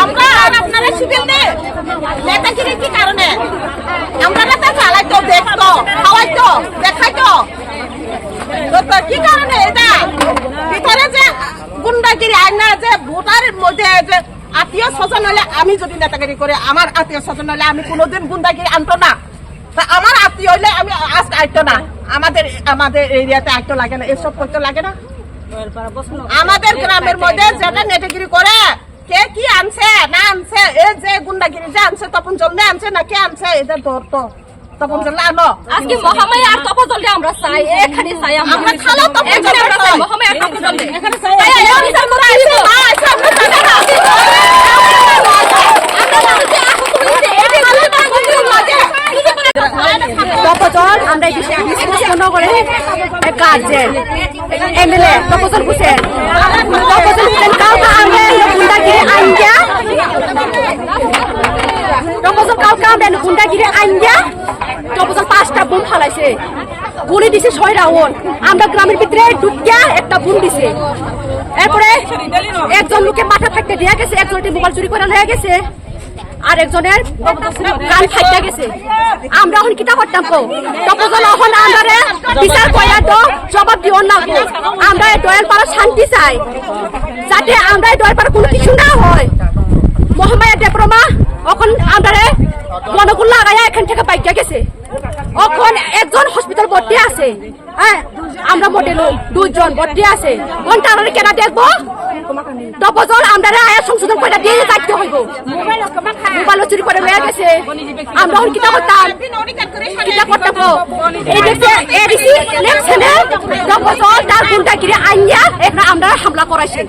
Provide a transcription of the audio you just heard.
আমরা আপনারা সুবিধা দেয় নেতাগিরি কি কারণে আমরা নেতা চালাইতো দেখতো খাওয়াইতো দেখাইতো কি কারণে এটা ভিতরে যে গুন্ডাগিরি আইনা যে ভোটারের মধ্যে যে আত্মীয় স্বজন হলে আমি যদি নেতাগিরি করে আমার আত্মীয় স্বজন হলে আমি কোনোদিন গুন্ডাগিরি আনতো না তা আমার আত্মীয় হইলে আমি আজ আইতো না আমাদের এরিয়াতে আইতো লাগে না এসব করতে লাগে না আমাদের গ্রামের মধ্যে যেটা নেতাগিরি করে কে কি আনছে না আনছে এই যে গুন্ডাগিরি যে আনছে তপন জলদি আনছে না কে আনছে এটা ধরতো তপন জলদি আনো আজকে মহামায়া আর তপন জলদি আমরা চাই এখানে চাই আমরা খালো তপন জলদি আমরা চাই মহামায়া আর তপন জলদি এখানে চাই তপজল আমরা করে গার্জেন এমএলএ তপজল হোসেন কাউকে আমরা গুন্ডাগিরি আইনটা তপজল কাউকে আমরা গুন্ডাগিরি আইনটা তপজল 5টা বোম ফালাইছে গুলি দিছে 6 রাউন্ড আমরা গ্রামের ভিতরে ঢুকিয়া একটা বোম দিছে এরপরে একজন লোকের মাথা ফাটতে দিয়া গেছে একজনের মোবাইল চুরি করে লয়ে গেছে আর একজনের কান ফাইটা গেছে আমরা এখন কিতা করতাম কো তপজল এখন আমারে বিচার কইয়া তো জবাব দিও না আমরা দয়াল পাড়া শান্তি চাই যাতে আমরা দয়াল পাড়া কোনো কিছু না হয় মহামায়া দেবরমা এখন আমারে মনগুল লাগাইয়া এখান থেকে বাইকা গেছে এখন একজন হসপিটাল ভর্তি আছে হ্যাঁ আমরা মোটে লোক 2 জন ভর্তি আছে কোন তারারে কেনা দেখবো তপজল আমরা আয়া সংশোধন করে দিয়ে যাইতে হইব মোবাইল চুরি করে লয়ে গেছে আমরা এখন কিতা করতাম কিতা করতাম এই দেখে এডিসি নেক্সট তপজল তার গুন্ডাগিরি আইনিয়া এখন আমরা হামলা করাইছে